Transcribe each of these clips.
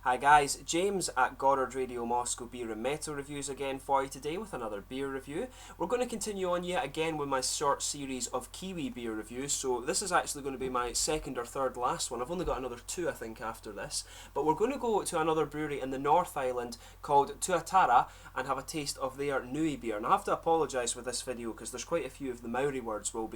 Hi guys, James at Goddard Radio Moscow Beer and Metal Reviews again for you today with another beer review. We're going to continue on yet again with my short series of Kiwi beer reviews, so this is actually going to be my second or third last one. I've only got another two I think after this, but we're going to go to another brewery in the North Island called Tuatara and have a taste of their Nui beer. And I have to apologise with this video because there's quite a few of the Maori words will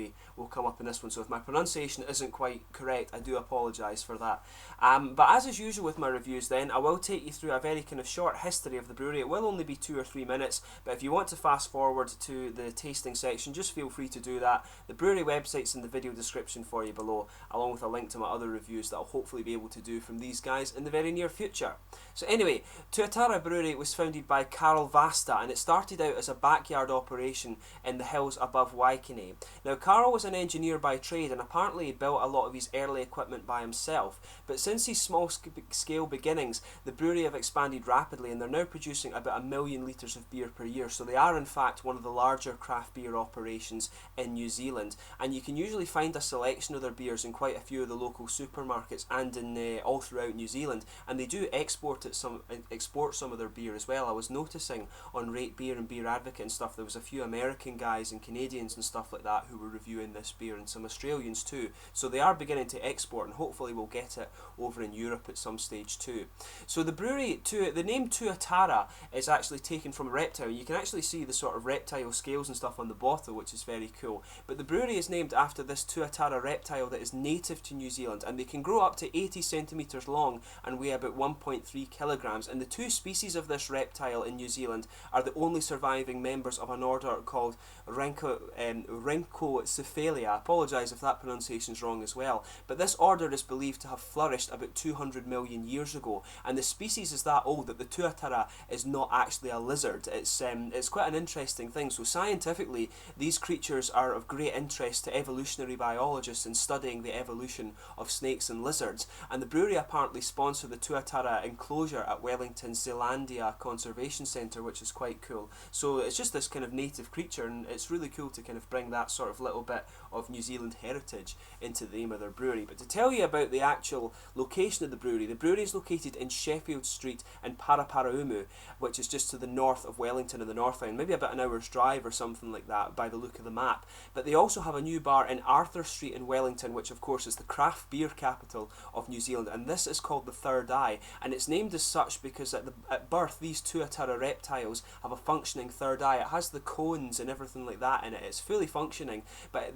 come up in this one, so if my pronunciation isn't quite correct I do apologise for that. But as is usual with my reviews then, I will take you through a very kind of short history of the brewery. It will only be 2 or 3 minutes, but if you want to fast forward to the tasting section, just feel free to do that. The brewery website's in the video description for you below, along with a link to my other reviews that I'll hopefully be able to do from these guys in the very near future. So anyway, Tuatara Brewery was founded by Carl Vasta, and it started out as a backyard operation in the hills above Waikene. Now Carl was an engineer by trade, and apparently he built a lot of his early equipment by himself, but since his small scale beginnings, the brewery have expanded rapidly and they're now producing about 1 million litres of beer per year, so they are in fact one of the larger craft beer operations in New Zealand, and you can usually find a selection of their beers in quite a few of the local supermarkets and in all throughout New Zealand, and they do export some of their beer as well. I was noticing on Rate Beer and Beer Advocate and stuff, there was a few American guys and Canadians and stuff like that who were reviewing this beer, and some Australians too, so they are beginning to export, and hopefully we'll get it over in Europe at some stage too. So the brewery, the name Tuatara is actually taken from a reptile. You can actually see the sort of reptile scales and stuff on the bottle, which is very cool. But the brewery is named after this Tuatara reptile that is native to New Zealand, and they can grow up to 80 centimetres long and weigh about 1.3 kilograms. And the two species of this reptile in New Zealand are the only surviving members of an order called Rhynchocephalia. I apologise if that pronunciation is wrong as well, but this order is believed to have flourished about 200 million years ago, and the species is that old that the Tuatara is not actually a lizard. It's quite an interesting thing. So scientifically, these creatures are of great interest to evolutionary biologists in studying the evolution of snakes and lizards, and the brewery apparently sponsor the Tuatara enclosure at Wellington's Zealandia Conservation Centre, which is quite cool. So it's just this kind of native creature, and it's really cool to kind of bring that sort of little bit of New Zealand heritage into the name of their brewery. But to tell you about the actual location of the brewery is located in Sheffield Street in Paraparaumu, which is just to the north of Wellington in the North Island, maybe about an hour's drive or something like that by the look of the map. But they also have a new bar in Arthur Street in Wellington, which of course is the craft beer capital of New Zealand, and this is called the Third Eye, and it's named as such because at birth these Tuatara reptiles have a functioning third eye. It has the cones and everything like that in it. It's fully functioning, but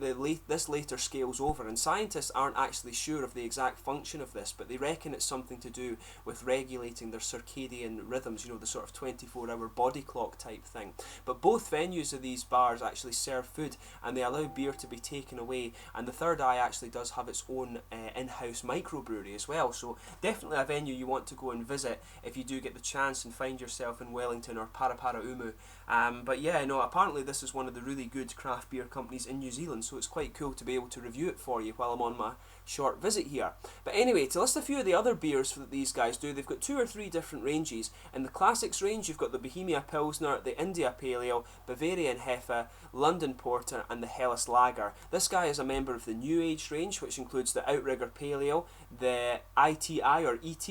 this later scales over, and scientists aren't actually sure of the exact function of this, but they reckon it's something to do with regulating their circadian rhythms, you know, the sort of 24-hour body clock type thing. But both venues of these bars actually serve food, and they allow beer to be taken away, and the Third Eye actually does have its own in-house microbrewery as well, so definitely a venue you want to go and visit if you do get the chance and find yourself in Wellington or Paraparaumu. But yeah, no, apparently this is one of the really good craft beer companies in New Zealand, so it's quite cool to be able to review it for you while I'm on my short visit here. But anyway, to list a few of the other beers that these guys do, they've got 2 or 3 different ranges. In the Classics range, you've got the Bohemia Pilsner, the India Pale Ale, Bavarian Hefe, London Porter, and the Helles Lager. This guy is a member of the New Age range, which includes the Outrigger Pale Ale, the ITI or ET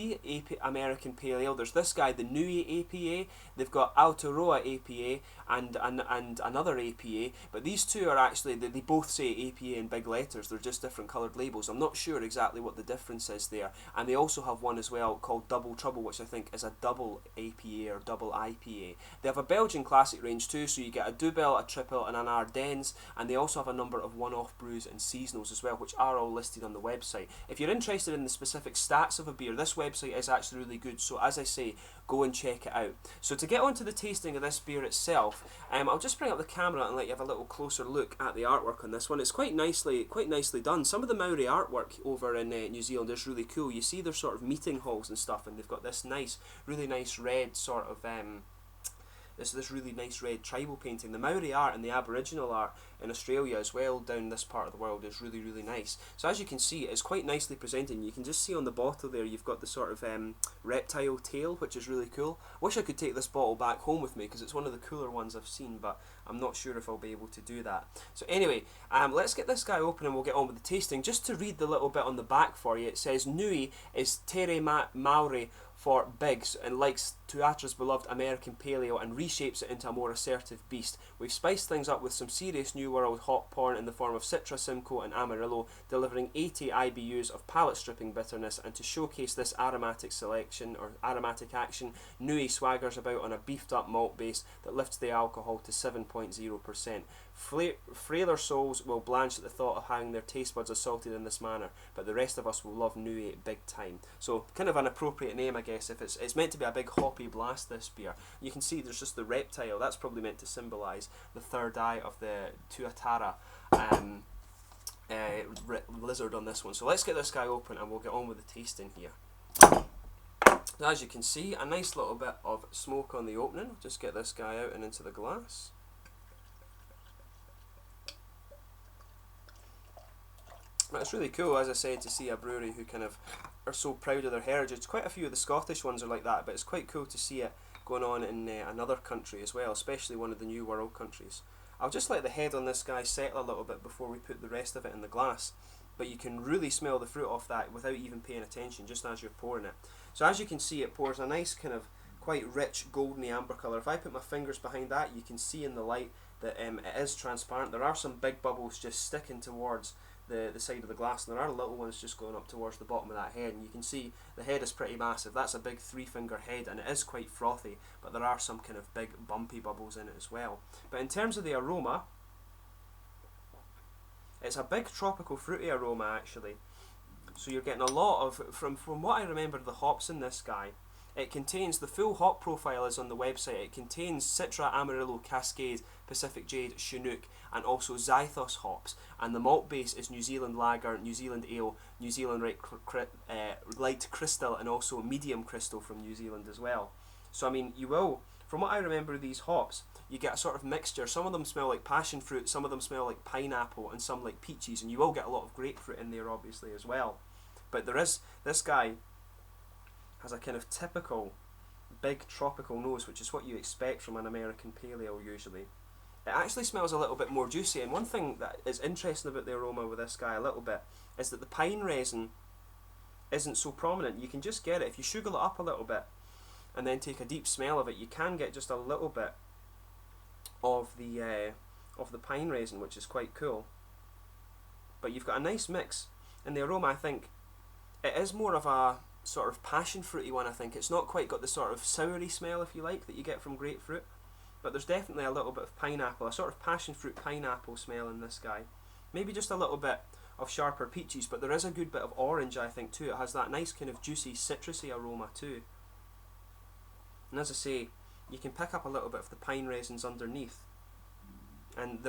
American Pale Ale. There's this guy, the Nui APA. They've got Aotearoa APA and another APA, but these two are actually, they both say APA in big letters. They're just different coloured labels. I'm not sure exactly what the difference is there. And they also have one as well called Double Trouble, which I think is a double APA or double IPA. They have a Belgian classic range too, so you get a double, a triple, and an Ardennes, and they also have a number of one-off brews and seasonals as well, which are all listed on the website. If you're interested in the specific stats of a beer, this website is actually really good, so as I say, go and check it out. So to get onto the tasting of this beer itself, I'll just bring up the camera and let you have a little closer look at the artwork on this one. It's quite nicely done. Some of the Maori artwork over in New Zealand is really cool. You see their sort of meeting halls and stuff, and they've got this really nice red sort of this really nice red tribal painting. The Maori art and the Aboriginal art in Australia as well down this part of the world is really, really nice. So as you can see, it's quite nicely presented. You can just see on the bottle there you've got the sort of reptile tail, which is really cool. Wish I could take this bottle back home with me because it's one of the cooler ones I've seen, but I'm not sure if I'll be able to do that. So anyway, let's get this guy open and we'll get on with the tasting. Just to read the little bit on the back for you, it says Nui is Tere Maori for bigs and likes Tuatara's beloved American Pale Ale and reshapes it into a more assertive beast. We've spiced things up with some serious New World hop porn in the form of Citra, Simcoe and Amarillo, delivering 80 IBUs of palate-stripping bitterness, and to showcase this aromatic selection, or aromatic action, Nui swaggers about on a beefed-up malt base that lifts the alcohol to 7.0%. Frailer souls will blanch at the thought of having their taste buds assaulted in this manner, but the rest of us will love Nui big time. So, kind of an appropriate name, I guess, if it's meant to be a big hoppy blast, this beer. You can see there's just the reptile, that's probably meant to symbolise the third eye of the Tuatara lizard on this one. So let's get this guy open and we'll get on with the tasting here. Now, as you can see, a nice little bit of smoke on the opening. Just get this guy out and into the glass. It's really cool, as I said, to see a brewery who kind of are so proud of their heritage. Quite a few of the Scottish ones are like that, but it's quite cool to see it going on in another country as well, especially one of the New World countries. I'll just let the head on this guy settle a little bit before we put the rest of it in the glass, but you can really smell the fruit off that without even paying attention, just as you're pouring it. So as you can see, it pours a nice kind of quite rich goldeny amber colour. If I put my fingers behind that, you can see in the light that it is transparent. There are some big bubbles just sticking towards the side of the glass, and there are little ones just going up towards the bottom of that head, and you can see the head is pretty massive. That's a big 3-finger head, and it is quite frothy, but there are some kind of big bumpy bubbles in it as well. But in terms of the aroma, it's a big tropical fruity aroma actually. So you're getting a lot of, from what I remember, the hops in this guy. It contains, the full hop profile is on the website, it contains Citra, Amarillo, Cascade, Pacific Jade, Chinook, and also Zythos hops. And the malt base is New Zealand Lager, New Zealand Ale, New Zealand Light Crystal, and also Medium Crystal from New Zealand as well. So I mean, you will, from what I remember of these hops, you get a sort of mixture. Some of them smell like passion fruit, some of them smell like pineapple, and some like peaches, and you will get a lot of grapefruit in there obviously as well. But there is, this guy has a kind of typical big tropical nose, which is what you expect from an American Pale Ale usually. It actually smells a little bit more juicy, and one thing that is interesting about the aroma with this guy a little bit is that the pine resin isn't so prominent. You can just get it, if you sugar it up a little bit and then take a deep smell of it, you can get just a little bit of the pine resin, which is quite cool. But you've got a nice mix, and the aroma, I think, it is more of a sort of passion fruity one. I think it's not quite got the sort of soury smell, if you like, that you get from grapefruit, but there's definitely a little bit of pineapple, a sort of passion fruit pineapple smell in this guy. Maybe just a little bit of sharper peaches, but there is a good bit of orange, I think, too. It has that nice kind of juicy citrusy aroma too. And as I say, you can pick up a little bit of the pine resins underneath, and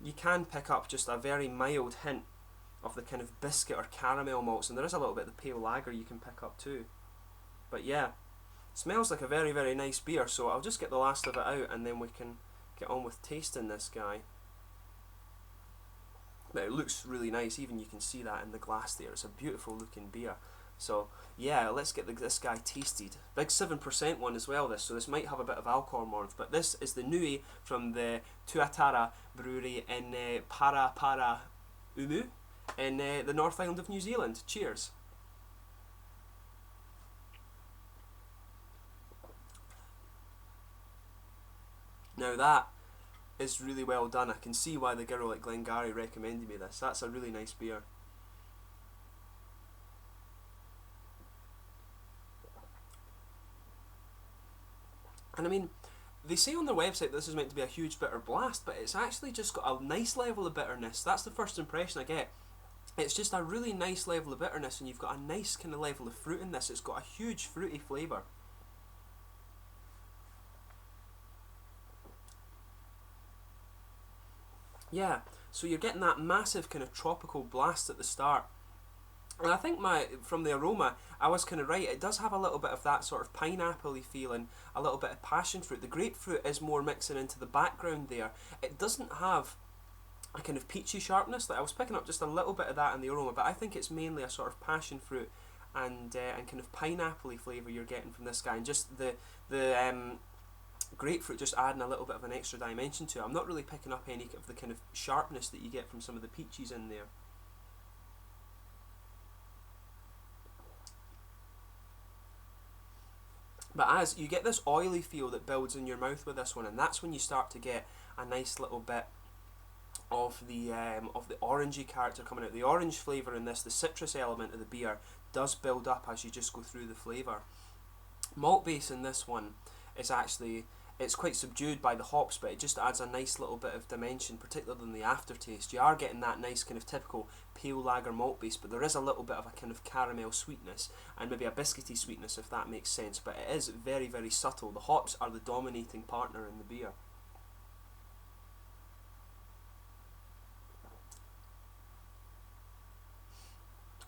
you can pick up just a very mild hint of the kind of biscuit or caramel malts, and there is a little bit of the pale lager you can pick up too. But yeah, it smells like a very, very nice beer, so I'll just get the last of it out and then we can get on with tasting this guy. But it looks really nice, even you can see that in the glass there. It's a beautiful looking beer. So yeah, let's get this guy tasted. Big 7% one as well, this, so this might have a bit of alcohol warmth. But this is the Nui from the Tuatara Brewery in Paraparaumu in the North Island of New Zealand. Cheers. Now that is really well done. I can see why the girl at Glengarry recommended me this. That's a really nice beer. And I mean, they say on their website this is meant to be a huge bitter blast, but it's actually just got a nice level of bitterness. That's the first impression I get. It's just a really nice level of bitterness, and you've got a nice kind of level of fruit in this. It's got a huge fruity flavour. Yeah, so you're getting that massive kind of tropical blast at the start. And I think from the aroma, I was kind of right. It does have a little bit of that sort of pineapple-y feeling, a little bit of passion fruit. The grapefruit is more mixing into the background there. It doesn't have a kind of peachy sharpness. Like I was picking up just a little bit of that in the aroma, but I think it's mainly a sort of passion fruit and kind of pineapple-y flavour you're getting from this guy, and just the grapefruit just adding a little bit of an extra dimension to it. I'm not really picking up any of the kind of sharpness that you get from some of the peaches in there. But as you get this oily feel that builds in your mouth with this one, and that's when you start to get a nice little bit of the orangey character coming out. The orange flavour in this, the citrus element of the beer, does build up as you just go through the flavour. Malt base in this one is actually, it's quite subdued by the hops, but it just adds a nice little bit of dimension, particularly in the aftertaste. You are getting that nice kind of typical pale lager malt base, but there is a little bit of a kind of caramel sweetness and maybe a biscuity sweetness, if that makes sense, but it is very, very subtle. The hops are the dominating partner in the beer.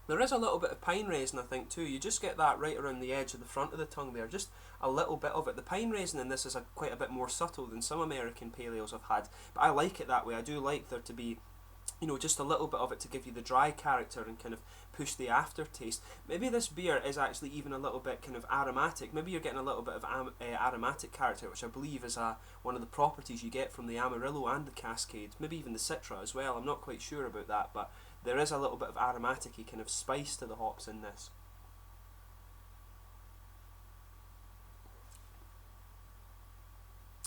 There is a little bit of pine resin, I think, too. You just get that right around the edge of the front of the tongue there, just a little bit of it. The pine resin in this is quite a bit more subtle than some American pale ales I've had, but I like it that way. I do like there to be, you know, just a little bit of it to give you the dry character and kind of push the aftertaste. Maybe this beer is actually even a little bit kind of aromatic. Maybe you're getting a little bit of aromatic character, which I believe is one of the properties you get from the Amarillo and the Cascade. Maybe even the Citra as well. I'm not quite sure about that, but there is a little bit of aromatic-y kind of spice to the hops in this.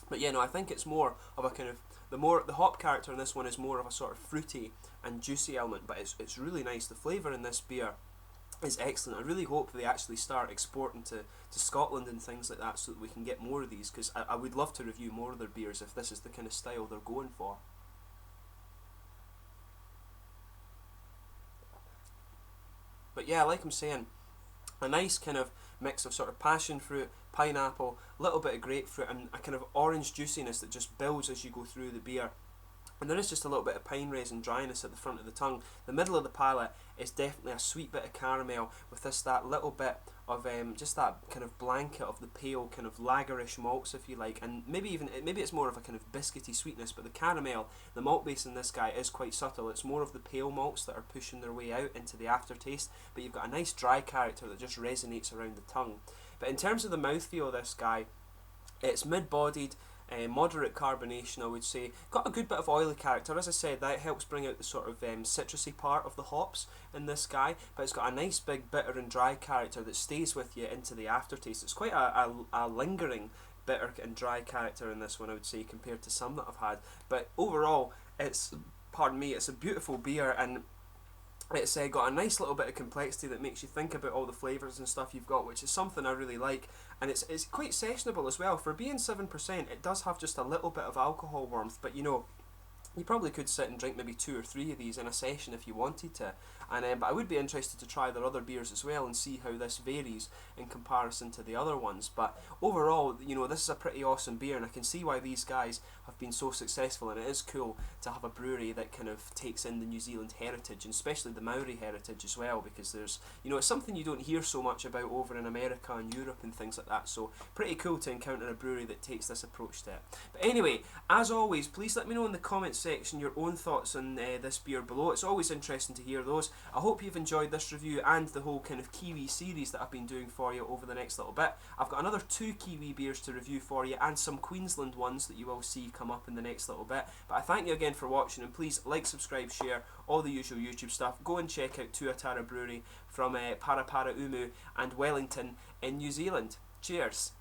But yeah, no, I think it's more of a kind of, the hop character in this one is more of a sort of fruity and juicy element, but it's really nice. The flavour in this beer is excellent. I really hope they actually start exporting to Scotland and things like that so that we can get more of these, because I would love to review more of their beers if this is the kind of style they're going for. But yeah, like I'm saying, a nice kind of mix of sort of passion fruit, pineapple, a little bit of grapefruit, and a kind of orange juiciness that just builds as you go through the beer. And there is just a little bit of pine resin dryness at the front of the tongue. The middle of the palate is definitely a sweet bit of caramel with that little bit of just that kind of blanket of the pale kind of lagerish malts, if you like, and maybe it's more of a kind of biscuity sweetness, but the caramel, the malt base in this guy is quite subtle. It's more of the pale malts that are pushing their way out into the aftertaste, but you've got a nice dry character that just resonates around the tongue. But in terms of the mouthfeel of this guy, it's mid-bodied, moderate carbonation, I would say. Got a good bit of oily character. As I said, that helps bring out the sort of citrusy part of the hops in this guy, but it's got a nice big bitter and dry character that stays with you into the aftertaste. It's quite a lingering bitter and dry character in this one, I would say, compared to some that I've had. But overall, it's a beautiful beer, and it's got a nice little bit of complexity that makes you think about all the flavours and stuff you've got, which is something I really like. And it's quite sessionable as well. For being 7%, it does have just a little bit of alcohol warmth, but you know, you probably could sit and drink maybe 2 or 3 of these in a session if you wanted to. And but I would be interested to try their other beers as well and see how this varies in comparison to the other ones. But overall, you know, this is a pretty awesome beer, and I can see why these guys have been so successful. And it is cool to have a brewery that kind of takes in the New Zealand heritage, and especially the Maori heritage as well, because there's, you know, it's something you don't hear so much about over in America and Europe and things like that. So pretty cool to encounter a brewery that takes this approach to it. But anyway, as always, please let me know in the comments section your own thoughts on this beer below. It's always interesting to hear those. I hope you've enjoyed this review and the whole kind of Kiwi series that I've been doing for you over the next little bit. I've got another 2 Kiwi beers to review for you, and some Queensland ones that you will see come up in the next little bit. But I thank you again for watching, and please like, subscribe, share, all the usual YouTube stuff. Go and check out Tuatara Brewery from Paraparaumu and Wellington in New Zealand. Cheers!